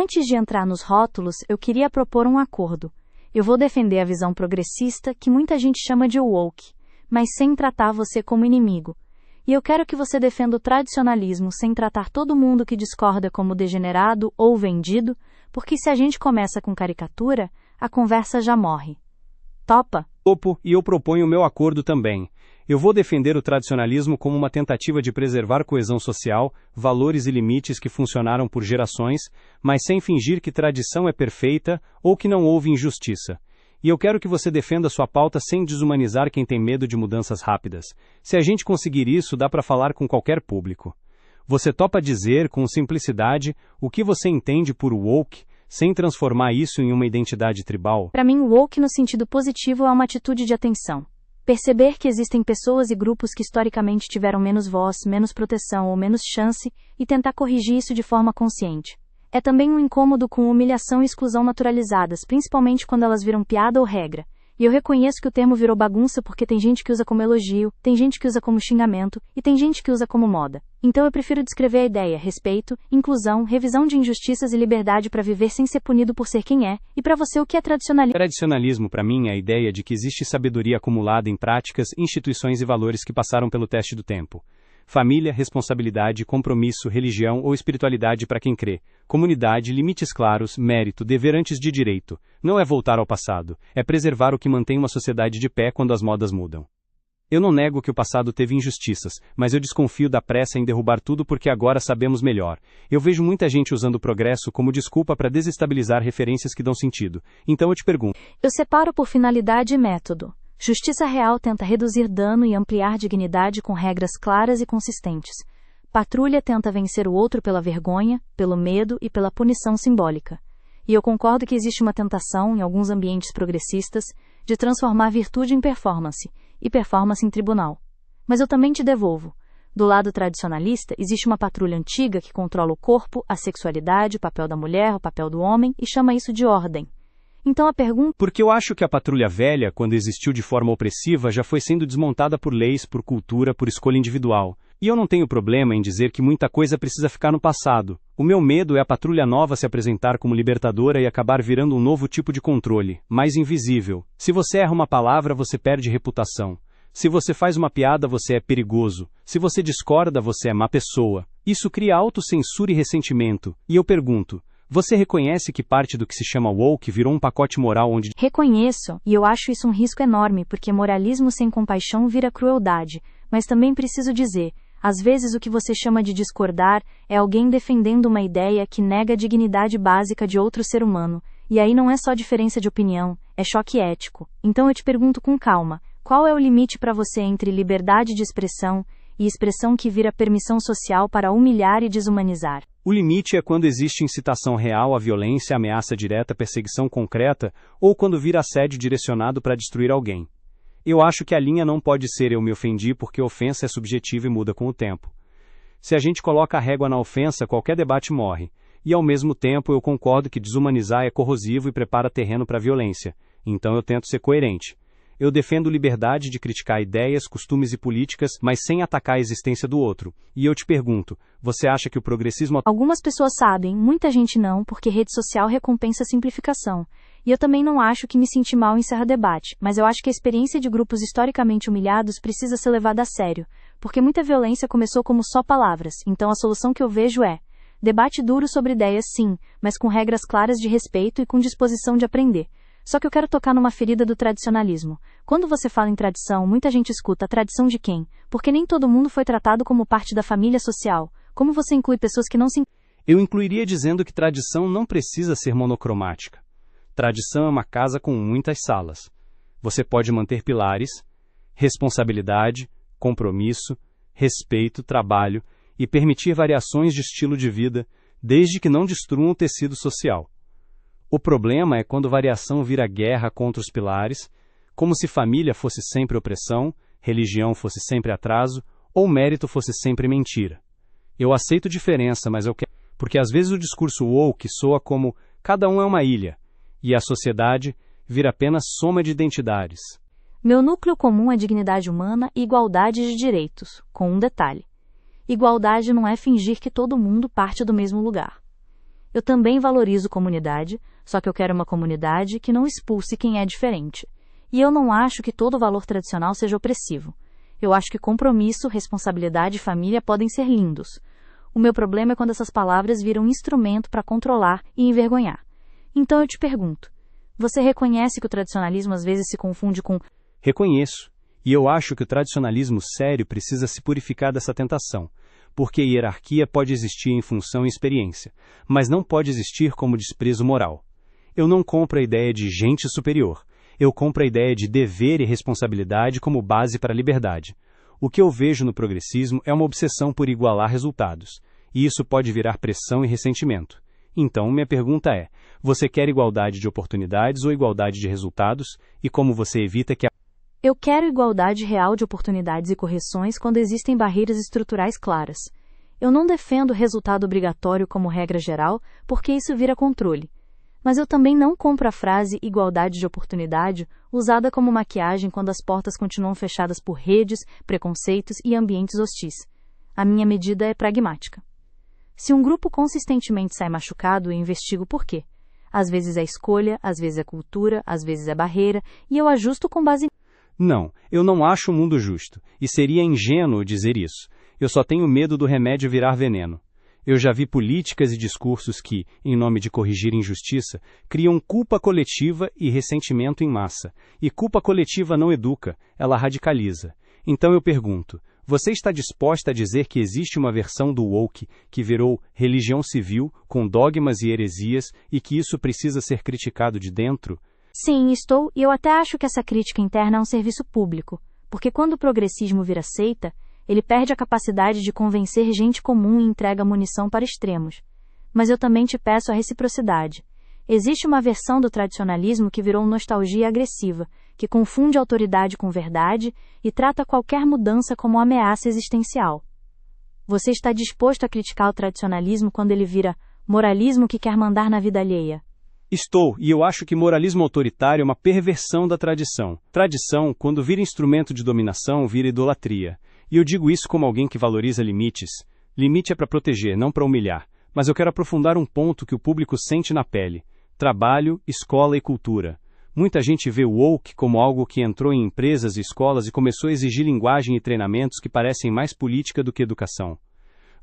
Antes de entrar nos rótulos, eu queria propor um acordo. Eu vou defender a visão progressista, que muita gente chama de woke, mas sem tratar você como inimigo. E eu quero que você defenda o tradicionalismo sem tratar todo mundo que discorda como degenerado ou vendido, porque se a gente começa com caricatura, a conversa já morre. Topa? Topo, e eu proponho o meu acordo também. Eu vou defender o tradicionalismo como uma tentativa de preservar coesão social, valores e limites que funcionaram por gerações, mas sem fingir que tradição é perfeita ou que não houve injustiça. E eu quero que você defenda sua pauta sem desumanizar quem tem medo de mudanças rápidas. Se a gente conseguir isso, dá para falar com qualquer público. Você topa dizer, com simplicidade, o que você entende por woke, sem transformar isso em uma identidade tribal? Para mim, woke no sentido positivo é uma atitude de atenção. Perceber que existem pessoas e grupos que historicamente tiveram menos voz, menos proteção ou menos chance, e tentar corrigir isso de forma consciente. É também um incômodo com humilhação e exclusão naturalizadas, principalmente quando elas viram piada ou regra. E eu reconheço que o termo virou bagunça porque tem gente que usa como elogio, tem gente que usa como xingamento, e tem gente que usa como moda. Então eu prefiro descrever a ideia, respeito, inclusão, revisão de injustiças e liberdade para viver sem ser punido por ser quem é, e para você o que é tradicionalismo? Tradicionalismo para mim é a ideia de que existe sabedoria acumulada em práticas, instituições e valores que passaram pelo teste do tempo. Família, responsabilidade, compromisso, religião ou espiritualidade para quem crê. Comunidade, limites claros, mérito, dever antes de direito. Não é voltar ao passado, é preservar o que mantém uma sociedade de pé quando as modas mudam. Eu não nego que o passado teve injustiças, mas eu desconfio da pressa em derrubar tudo porque agora sabemos melhor. Eu vejo muita gente usando o progresso como desculpa para desestabilizar referências que dão sentido. Então eu te pergunto. Eu separo por finalidade e método. Justiça real tenta reduzir dano e ampliar dignidade com regras claras e consistentes. Patrulha tenta vencer o outro pela vergonha, pelo medo e pela punição simbólica. E eu concordo que existe uma tentação, em alguns ambientes progressistas, de transformar virtude em performance, e performance em tribunal. Mas eu também te devolvo. Do lado tradicionalista, existe uma patrulha antiga que controla o corpo, a sexualidade, o papel da mulher, o papel do homem, e chama isso de ordem. Então a pergunta... Porque eu acho que a patrulha velha, quando existiu de forma opressiva, já foi sendo desmontada por leis, por cultura, por escolha individual. E eu não tenho problema em dizer que muita coisa precisa ficar no passado. O meu medo é a patrulha nova se apresentar como libertadora e acabar virando um novo tipo de controle, mais invisível. Se você erra uma palavra, você perde reputação. Se você faz uma piada, você é perigoso. Se você discorda, você é má pessoa. Isso cria autocensura e ressentimento. E eu pergunto... Você reconhece que parte do que se chama woke virou um pacote moral onde... Reconheço, e eu acho isso um risco enorme porque moralismo sem compaixão vira crueldade, mas também preciso dizer, às vezes o que você chama de discordar é alguém defendendo uma ideia que nega a dignidade básica de outro ser humano, e aí não é só diferença de opinião, é choque ético. Então eu te pergunto com calma, qual é o limite para você entre liberdade de expressão e expressão que vira permissão social para humilhar e desumanizar? O limite é quando existe incitação real à violência, ameaça direta, perseguição concreta, ou quando vira assédio direcionado para destruir alguém. Eu acho que a linha não pode ser eu me ofendi porque a ofensa é subjetiva e muda com o tempo. Se a gente coloca a régua na ofensa, qualquer debate morre. E ao mesmo tempo eu concordo que desumanizar é corrosivo e prepara terreno para a violência. Então eu tento ser coerente. Eu defendo liberdade de criticar ideias, costumes e políticas, mas sem atacar a existência do outro. E eu te pergunto, você acha que o progressismo... Algumas pessoas sabem, muita gente não, porque rede social recompensa a simplificação. E eu também não acho que me sentir mal encerra debate, mas eu acho que a experiência de grupos historicamente humilhados precisa ser levada a sério, porque muita violência começou como só palavras, então a solução que eu vejo é debate duro sobre ideias sim, mas com regras claras de respeito e com disposição de aprender. Só que eu quero tocar numa ferida do tradicionalismo. Quando você fala em tradição, muita gente escuta a tradição de quem? Porque nem todo mundo foi tratado como parte da família social. Como você inclui pessoas que não se... Eu incluiria dizendo que tradição não precisa ser monocromática. Tradição é uma casa com muitas salas. Você pode manter pilares, responsabilidade, compromisso, respeito, trabalho e permitir variações de estilo de vida, desde que não destruam o tecido social. O problema é quando variação vira guerra contra os pilares, como se família fosse sempre opressão, religião fosse sempre atraso, ou mérito fosse sempre mentira. Eu aceito diferença, mas eu quero... Porque às vezes o discurso woke soa como cada um é uma ilha, e a sociedade vira apenas soma de identidades. Meu núcleo comum é dignidade humana e igualdade de direitos, com um detalhe. Igualdade não é fingir que todo mundo parte do mesmo lugar. Eu também valorizo comunidade, só que eu quero uma comunidade que não expulse quem é diferente. E eu não acho que todo valor tradicional seja opressivo. Eu acho que compromisso, responsabilidade e família podem ser lindos. O meu problema é quando essas palavras viram um instrumento para controlar e envergonhar. Então eu te pergunto, você reconhece que o tradicionalismo às vezes se confunde com... Reconheço, e eu acho que o tradicionalismo sério precisa se purificar dessa tentação, porque a hierarquia pode existir em função e experiência, mas não pode existir como desprezo moral. Eu não compro a ideia de gente superior, eu compro a ideia de dever e responsabilidade como base para a liberdade. O que eu vejo no progressismo é uma obsessão por igualar resultados, e isso pode virar pressão e ressentimento. Então, minha pergunta é, você quer igualdade de oportunidades ou igualdade de resultados, e como você evita que a... Eu quero igualdade real de oportunidades e correções quando existem barreiras estruturais claras. Eu não defendo resultado obrigatório como regra geral, porque isso vira controle. Mas eu também não compro a frase igualdade de oportunidade usada como maquiagem quando as portas continuam fechadas por redes, preconceitos e ambientes hostis. A minha medida é pragmática. Se um grupo consistentemente sai machucado, eu investigo por quê. Às vezes é escolha, às vezes é cultura, às vezes é barreira, e eu ajusto com base... Não, eu não acho o mundo justo, e seria ingênuo dizer isso. Eu só tenho medo do remédio virar veneno. Eu já vi políticas e discursos que, em nome de corrigir injustiça, criam culpa coletiva e ressentimento em massa. E culpa coletiva não educa, ela radicaliza. Então eu pergunto, você está disposta a dizer que existe uma versão do woke que virou religião civil, com dogmas e heresias, e que isso precisa ser criticado de dentro? Sim, estou, e eu até acho que essa crítica interna é um serviço público, porque quando o progressismo vira seita, ele perde a capacidade de convencer gente comum e entrega munição para extremos. Mas eu também te peço a reciprocidade. Existe uma versão do tradicionalismo que virou nostalgia agressiva, que confunde autoridade com verdade e trata qualquer mudança como ameaça existencial. Você está disposto a criticar o tradicionalismo quando ele vira moralismo que quer mandar na vida alheia? Estou, e eu acho que moralismo autoritário é uma perversão da tradição. Tradição, quando vira instrumento de dominação, vira idolatria. E eu digo isso como alguém que valoriza limites. Limite é para proteger, não para humilhar. Mas eu quero aprofundar um ponto que o público sente na pele. Trabalho, escola e cultura. Muita gente vê o woke como algo que entrou em empresas e escolas e começou a exigir linguagem e treinamentos que parecem mais política do que educação.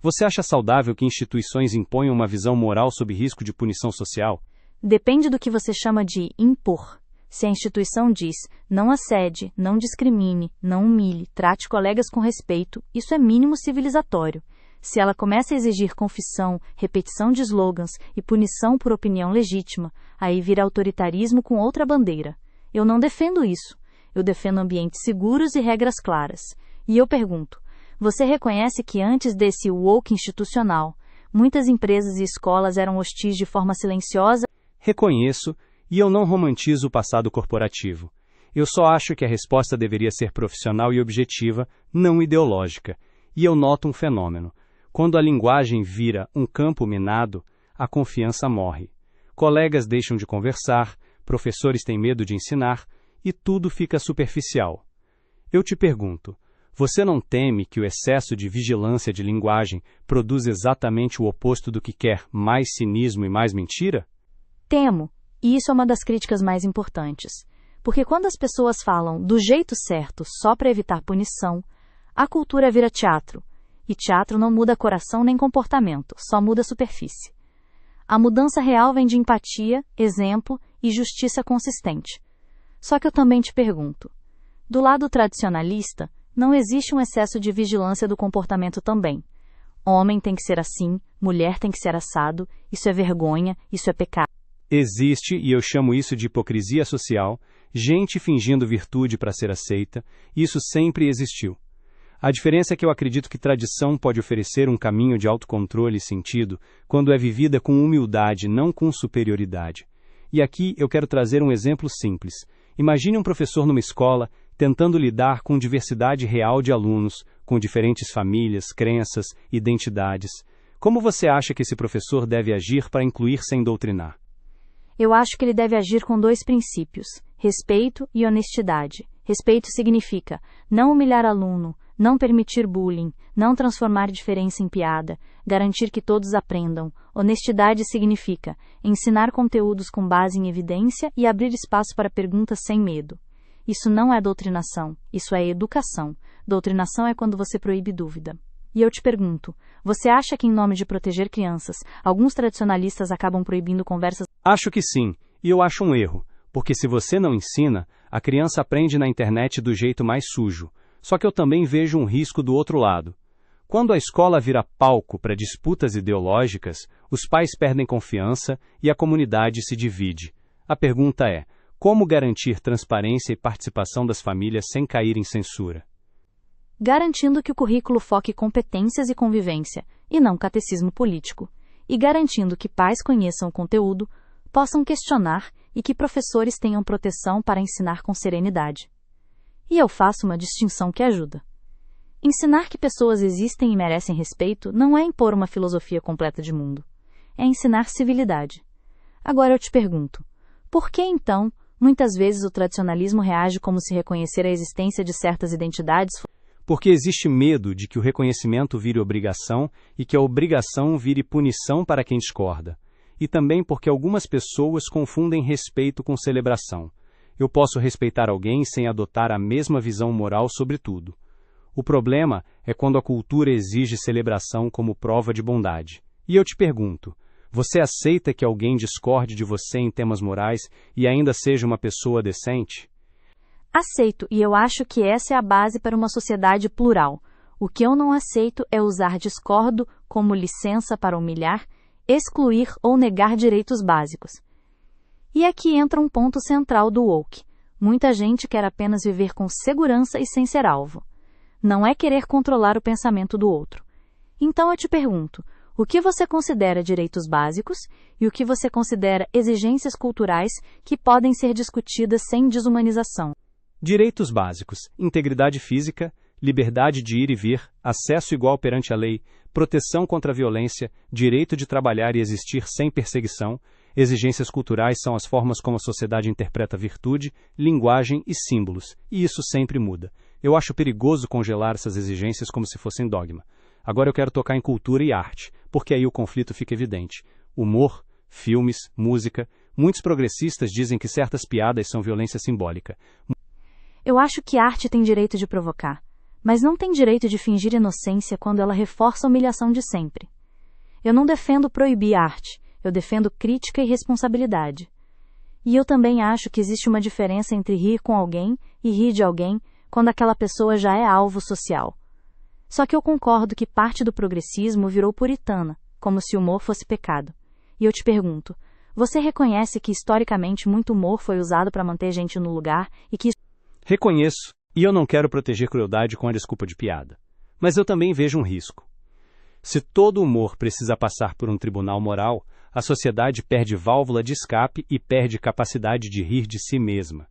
Você acha saudável que instituições imponham uma visão moral sob risco de punição social? Depende do que você chama de impor. Se a instituição diz, não assede, não discrimine, não humilhe, trate colegas com respeito, isso é mínimo civilizatório. Se ela começa a exigir confissão, repetição de slogans e punição por opinião legítima, aí vira autoritarismo com outra bandeira. Eu não defendo isso. Eu defendo ambientes seguros e regras claras. E eu pergunto, você reconhece que antes desse woke institucional, muitas empresas e escolas eram hostis de forma silenciosa? Reconheço, e eu não romantizo o passado corporativo. Eu só acho que a resposta deveria ser profissional e objetiva, não ideológica. E eu noto um fenômeno. Quando a linguagem vira um campo minado, a confiança morre. Colegas deixam de conversar, professores têm medo de ensinar, e tudo fica superficial. Eu te pergunto, você não teme que o excesso de vigilância de linguagem produz exatamente o oposto do que quer, mais cinismo e mais mentira? Temo, e isso é uma das críticas mais importantes. Porque quando as pessoas falam do jeito certo só para evitar punição, a cultura vira teatro. E teatro não muda coração nem comportamento, só muda superfície. A mudança real vem de empatia, exemplo e justiça consistente. Só que eu também te pergunto, do lado tradicionalista, não existe um excesso de vigilância do comportamento também. Homem tem que ser assim, mulher tem que ser assado, isso é vergonha, isso é pecado. Existe, e eu chamo isso de hipocrisia social, gente fingindo virtude para ser aceita, isso sempre existiu. A diferença é que eu acredito que tradição pode oferecer um caminho de autocontrole e sentido quando é vivida com humildade, não com superioridade. E aqui eu quero trazer um exemplo simples. Imagine um professor numa escola tentando lidar com diversidade real de alunos, com diferentes famílias, crenças, identidades. Como você acha que esse professor deve agir para incluir sem doutrinar? Eu acho que ele deve agir com 2 princípios, respeito e honestidade. Respeito significa não humilhar aluno, Não permitir bullying, não transformar diferença em piada, garantir que todos aprendam. Honestidade significa ensinar conteúdos com base em evidência e abrir espaço para perguntas sem medo. Isso não é doutrinação, isso é educação. Doutrinação é quando você proíbe dúvida. E eu te pergunto, você acha que em nome de proteger crianças, alguns tradicionalistas acabam proibindo conversas? Acho que sim, e eu acho um erro, porque se você não ensina, a criança aprende na internet do jeito mais sujo. Só que eu também vejo um risco do outro lado. Quando a escola vira palco para disputas ideológicas, os pais perdem confiança e a comunidade se divide. A pergunta é, como garantir transparência e participação das famílias sem cair em censura? Garantindo que o currículo foque competências e convivência, e não catecismo político. E garantindo que pais conheçam o conteúdo, possam questionar e que professores tenham proteção para ensinar com serenidade. E eu faço uma distinção que ajuda. Ensinar que pessoas existem e merecem respeito não é impor uma filosofia completa de mundo. É ensinar civilidade. Agora eu te pergunto, por que então, muitas vezes o tradicionalismo reage como se reconhecer a existência de certas identidades? Porque existe medo de que o reconhecimento vire obrigação e que a obrigação vire punição para quem discorda. E também porque algumas pessoas confundem respeito com celebração. Eu posso respeitar alguém sem adotar a mesma visão moral sobre tudo. O problema é quando a cultura exige celebração como prova de bondade. E eu te pergunto, você aceita que alguém discorde de você em temas morais e ainda seja uma pessoa decente? Aceito, e eu acho que essa é a base para uma sociedade plural. O que eu não aceito é usar discordo como licença para humilhar, excluir ou negar direitos básicos. E aqui entra um ponto central do woke. Muita gente quer apenas viver com segurança e sem ser alvo. Não é querer controlar o pensamento do outro. Então eu te pergunto, o que você considera direitos básicos e o que você considera exigências culturais que podem ser discutidas sem desumanização? Direitos básicos: integridade física, liberdade de ir e vir, acesso igual perante a lei, proteção contra a violência, direito de trabalhar e existir sem perseguição. Exigências culturais são as formas como a sociedade interpreta virtude, linguagem e símbolos, e isso sempre muda. Eu acho perigoso congelar essas exigências como se fossem dogma. Agora eu quero tocar em cultura e arte, porque aí o conflito fica evidente. Humor, filmes, música. Muitos progressistas dizem que certas piadas são violência simbólica. Eu acho que a arte tem direito de provocar, mas não tem direito de fingir inocência quando ela reforça a humilhação de sempre. Eu não defendo proibir a arte, eu defendo crítica e responsabilidade. E eu também acho que existe uma diferença entre rir com alguém e rir de alguém quando aquela pessoa já é alvo social. Só que eu concordo que parte do progressismo virou puritana, como se o humor fosse pecado. E eu te pergunto, você reconhece que historicamente muito humor foi usado para manter gente no lugar e que... Reconheço, e eu não quero proteger crueldade com a desculpa de piada. Mas eu também vejo um risco. Se todo humor precisa passar por um tribunal moral, a sociedade perde válvula de escape e perde capacidade de rir de si mesma.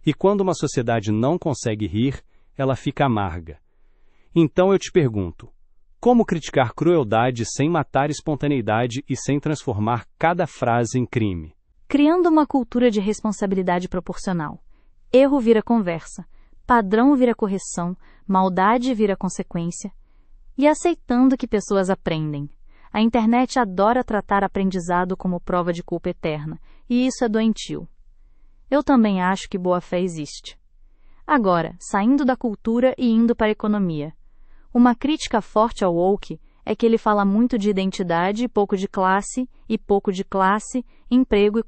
E quando uma sociedade não consegue rir, ela fica amarga. Então eu te pergunto, como criticar crueldade sem matar espontaneidade e sem transformar cada frase em crime? Criando uma cultura de responsabilidade proporcional. Erro vira conversa, padrão vira correção, maldade vira consequência. E aceitando que pessoas aprendem. A internet adora tratar aprendizado como prova de culpa eterna, e isso é doentio. Eu também acho que boa-fé existe. Agora, saindo da cultura e indo para a economia. Uma crítica forte ao woke é que ele fala muito de identidade e pouco de classe, emprego e...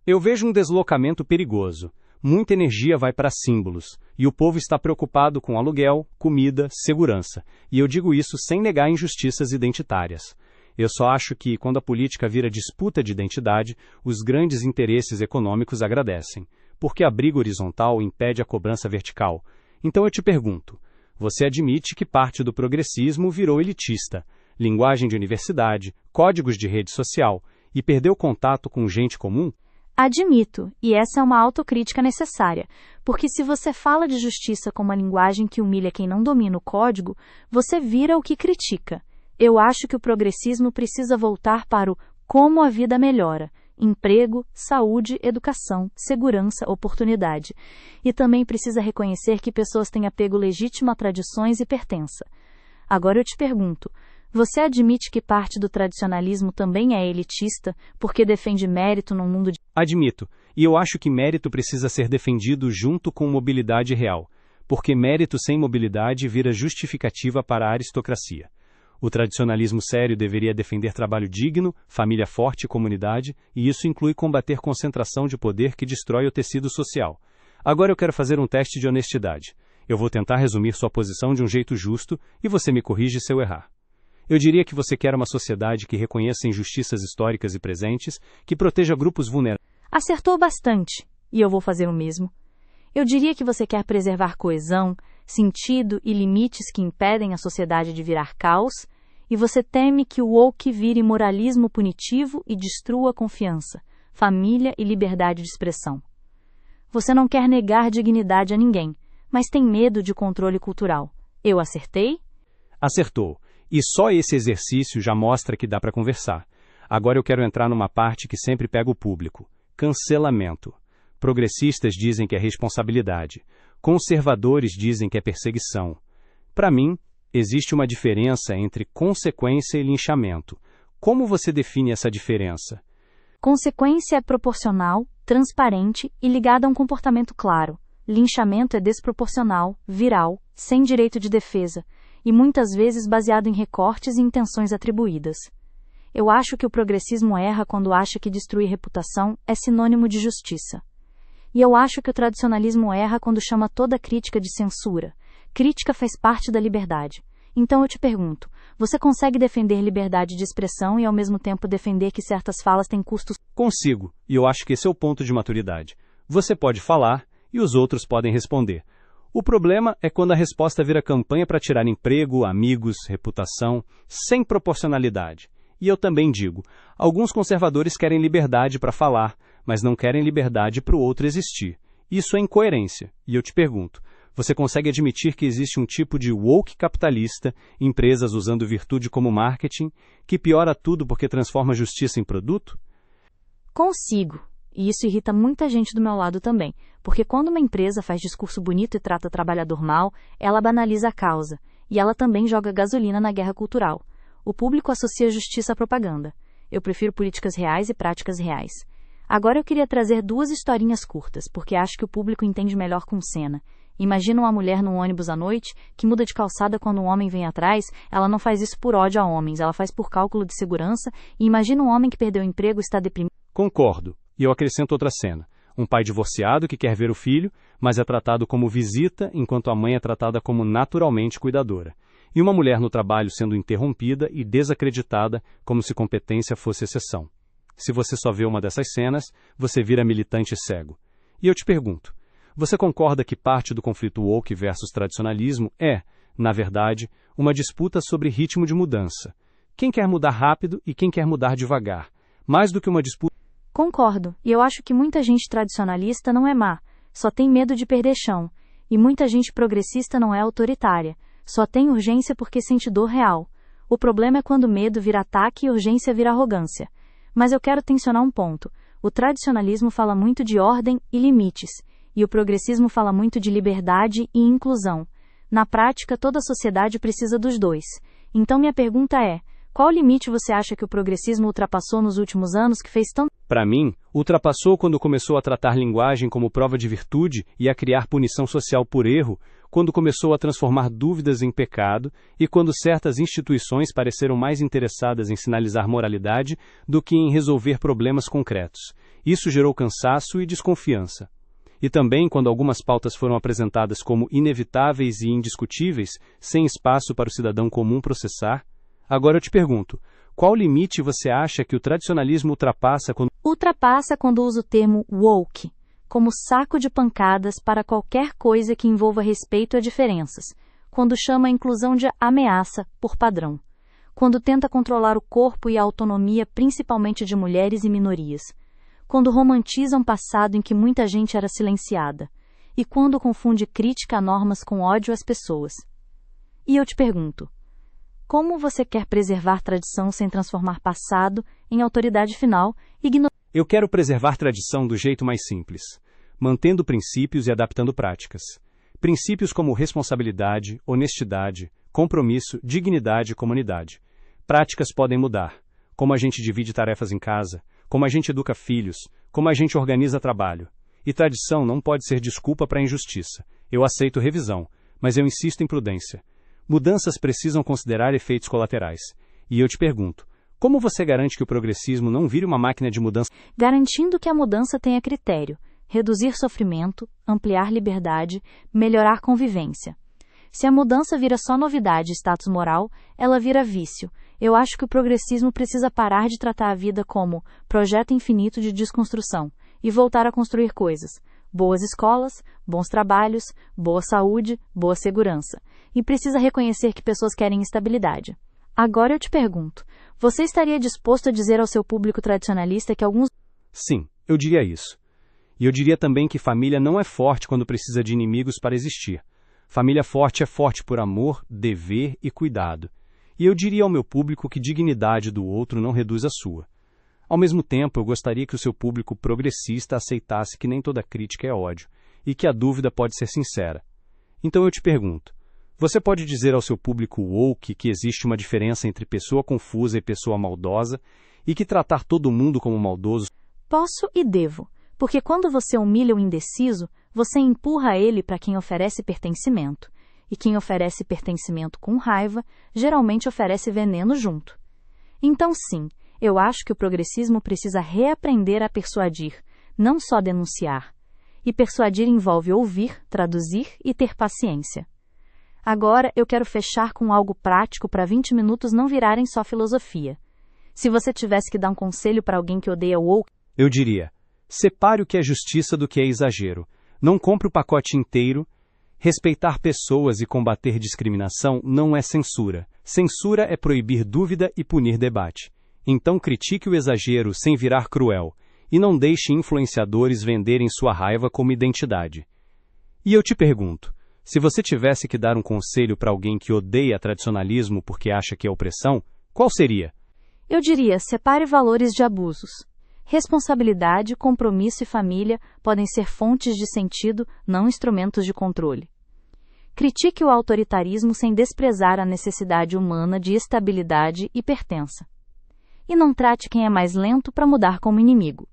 Eu vejo um deslocamento perigoso. Muita energia vai para símbolos, e o povo está preocupado com aluguel, comida, segurança. E eu digo isso sem negar injustiças identitárias. Eu só acho que, quando a política vira disputa de identidade, os grandes interesses econômicos agradecem, porque a briga horizontal impede a cobrança vertical. Então eu te pergunto, você admite que parte do progressismo virou elitista, linguagem de universidade, códigos de rede social, e perdeu contato com gente comum? Admito, e essa é uma autocrítica necessária, porque se você fala de justiça com uma linguagem que humilha quem não domina o código, você vira o que critica. Eu acho que o progressismo precisa voltar para o como a vida melhora, emprego, saúde, educação, segurança, oportunidade. E também precisa reconhecer que pessoas têm apego legítimo a tradições e pertença. Agora eu te pergunto, você admite que parte do tradicionalismo também é elitista, porque defende mérito num mundo de... Admito, e eu acho que mérito precisa ser defendido junto com mobilidade real, porque mérito sem mobilidade vira justificativa para a aristocracia. O tradicionalismo sério deveria defender trabalho digno, família forte e comunidade, e isso inclui combater concentração de poder que destrói o tecido social. Agora eu quero fazer um teste de honestidade. Eu vou tentar resumir sua posição de um jeito justo e você me corrige se eu errar. Eu diria que você quer uma sociedade que reconheça injustiças históricas e presentes, que proteja grupos vulneráveis. Acertou bastante, e eu vou fazer o mesmo. Eu diria que você quer preservar coesão, sentido e limites que impedem a sociedade de virar caos, e você teme que o woke vire moralismo punitivo e destrua a confiança, família e liberdade de expressão. Você não quer negar dignidade a ninguém, mas tem medo de controle cultural. Eu acertei? Acertou. E só esse exercício já mostra que dá para conversar. Agora eu quero entrar numa parte que sempre pega o público. Cancelamento. Progressistas dizem que é responsabilidade. Conservadores dizem que é perseguição. Para mim, existe uma diferença entre consequência e linchamento. Como você define essa diferença? Consequência é proporcional, transparente e ligada a um comportamento claro. Linchamento é desproporcional, viral, sem direito de defesa, e muitas vezes baseado em recortes e intenções atribuídas. Eu acho que o progressismo erra quando acha que destruir reputação é sinônimo de justiça. E eu acho que o tradicionalismo erra quando chama toda crítica de censura. Crítica faz parte da liberdade. Então eu te pergunto, você consegue defender liberdade de expressão e ao mesmo tempo defender que certas falas têm custos? Consigo, e eu acho que esse é o ponto de maturidade. Você pode falar e os outros podem responder. O problema é quando a resposta vira campanha para tirar emprego, amigos, reputação, sem proporcionalidade. E eu também digo, alguns conservadores querem liberdade para falar, mas não querem liberdade para o outro existir. Isso é incoerência. E eu te pergunto, você consegue admitir que existe um tipo de woke capitalista, empresas usando virtude como marketing, que piora tudo porque transforma a justiça em produto? Consigo. E isso irrita muita gente do meu lado também, porque quando uma empresa faz discurso bonito e trata o trabalhador mal, ela banaliza a causa, e ela também joga gasolina na guerra cultural. O público associa justiça à propaganda. Eu prefiro políticas reais e práticas reais. Agora eu queria trazer 2 historinhas curtas, porque acho que o público entende melhor com cena. Imagina uma mulher num ônibus à noite, que muda de calçada quando um homem vem atrás. Ela não faz isso por ódio a homens, ela faz por cálculo de segurança. E imagina um homem que perdeu o emprego e está deprimido. Concordo. E eu acrescento outra cena. Um pai divorciado que quer ver o filho, mas é tratado como visita, enquanto a mãe é tratada como naturalmente cuidadora. E uma mulher no trabalho sendo interrompida e desacreditada, como se competência fosse exceção. Se você só vê uma dessas cenas, você vira militante cego. E eu te pergunto, você concorda que parte do conflito woke versus tradicionalismo é, na verdade, uma disputa sobre ritmo de mudança? Quem quer mudar rápido e quem quer mudar devagar? Mais do que uma disputa... Concordo, e eu acho que muita gente tradicionalista não é má, só tem medo de perder chão. E muita gente progressista não é autoritária, só tem urgência porque sente dor real. O problema é quando medo vira ataque e urgência vira arrogância. Mas eu quero tensionar um ponto. O tradicionalismo fala muito de ordem e limites, e o progressismo fala muito de liberdade e inclusão. Na prática, toda sociedade precisa dos dois. Então minha pergunta é, qual limite você acha que o progressismo ultrapassou nos últimos anos que fez tão... Para mim, ultrapassou quando começou a tratar linguagem como prova de virtude e a criar punição social por erro, quando começou a transformar dúvidas em pecado e quando certas instituições pareceram mais interessadas em sinalizar moralidade do que em resolver problemas concretos. Isso gerou cansaço e desconfiança. E também quando algumas pautas foram apresentadas como inevitáveis e indiscutíveis, sem espaço para o cidadão comum processar. Agora eu te pergunto, qual limite você acha que o tradicionalismo ultrapassa quando... Ultrapassa quando usa o termo woke, como saco de pancadas para qualquer coisa que envolva respeito a diferenças, quando chama a inclusão de ameaça por padrão, quando tenta controlar o corpo e a autonomia principalmente de mulheres e minorias, quando romantiza um passado em que muita gente era silenciada, e quando confunde crítica a normas com ódio às pessoas. E eu te pergunto, como você quer preservar tradição sem transformar passado em autoridade final, Eu quero preservar tradição do jeito mais simples, mantendo princípios e adaptando práticas. Princípios como responsabilidade, honestidade, compromisso, dignidade e comunidade. Práticas podem mudar, como a gente divide tarefas em casa, como a gente educa filhos, como a gente organiza trabalho. E tradição não pode ser desculpa para a injustiça. Eu aceito revisão, mas eu insisto em prudência. Mudanças precisam considerar efeitos colaterais. E eu te pergunto, como você garante que o progressismo não vire uma máquina de mudança? Garantindo que a mudança tenha critério, reduzir sofrimento, ampliar liberdade, melhorar convivência. Se a mudança vira só novidade e status moral, ela vira vício. Eu acho que o progressismo precisa parar de tratar a vida como projeto infinito de desconstrução e voltar a construir coisas. Boas escolas, bons trabalhos, boa saúde, boa segurança. E precisa reconhecer que pessoas querem estabilidade. Agora eu te pergunto, você estaria disposto a dizer ao seu público tradicionalista que alguns... Sim, eu diria isso. E eu diria também que família não é forte quando precisa de inimigos para existir. Família forte é forte por amor, dever e cuidado. E eu diria ao meu público que dignidade do outro não reduz a sua. Ao mesmo tempo, eu gostaria que o seu público progressista aceitasse que nem toda crítica é ódio, e que a dúvida pode ser sincera. Então eu te pergunto, você pode dizer ao seu público woke que existe uma diferença entre pessoa confusa e pessoa maldosa, e que tratar todo mundo como maldoso... Posso e devo, porque quando você humilha o indeciso, você empurra ele para quem oferece pertencimento. E quem oferece pertencimento com raiva, geralmente oferece veneno junto. Então sim, eu acho que o progressismo precisa reaprender a persuadir, não só denunciar. E persuadir envolve ouvir, traduzir e ter paciência. Agora eu quero fechar com algo prático para 20 minutos não virarem só filosofia. Se você tivesse que dar um conselho para alguém que odeia o woke, eu diria, separe o que é justiça do que é exagero. Não compre o pacote inteiro. Respeitar pessoas e combater discriminação não é censura. Censura é proibir dúvida e punir debate. Então critique o exagero sem virar cruel. E não deixe influenciadores venderem sua raiva como identidade. E eu te pergunto, se você tivesse que dar um conselho para alguém que odeia tradicionalismo porque acha que é opressão, qual seria? Eu diria, separe valores de abusos. Responsabilidade, compromisso e família podem ser fontes de sentido, não instrumentos de controle. Critique o autoritarismo sem desprezar a necessidade humana de estabilidade e pertença. E não trate quem é mais lento para mudar como inimigo.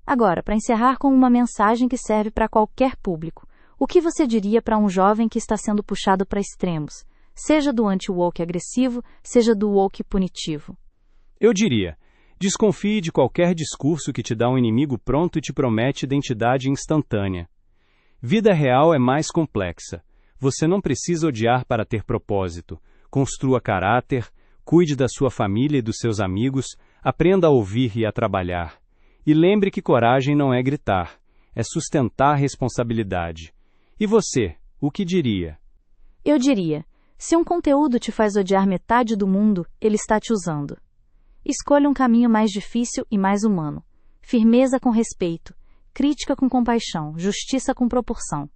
Agora, para encerrar com uma mensagem que serve para qualquer público, o que você diria para um jovem que está sendo puxado para extremos, seja do anti-woke agressivo, seja do woke punitivo? Eu diria, desconfie de qualquer discurso que te dá um inimigo pronto e te promete identidade instantânea. Vida real é mais complexa. Você não precisa odiar para ter propósito. Construa caráter, cuide da sua família e dos seus amigos, aprenda a ouvir e a trabalhar. E lembre que coragem não é gritar, é sustentar responsabilidade. E você, o que diria? Eu diria, se um conteúdo te faz odiar metade do mundo, ele está te usando. Escolha um caminho mais difícil e mais humano. Firmeza com respeito, crítica com compaixão, justiça com proporção.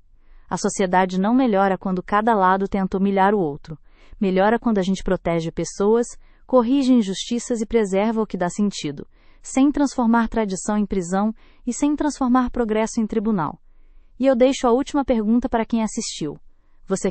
A sociedade não melhora quando cada lado tenta humilhar o outro. Melhora quando a gente protege pessoas, corrige injustiças e preserva o que dá sentido, sem transformar tradição em prisão e sem transformar progresso em tribunal. E eu deixo a última pergunta para quem assistiu. Você quer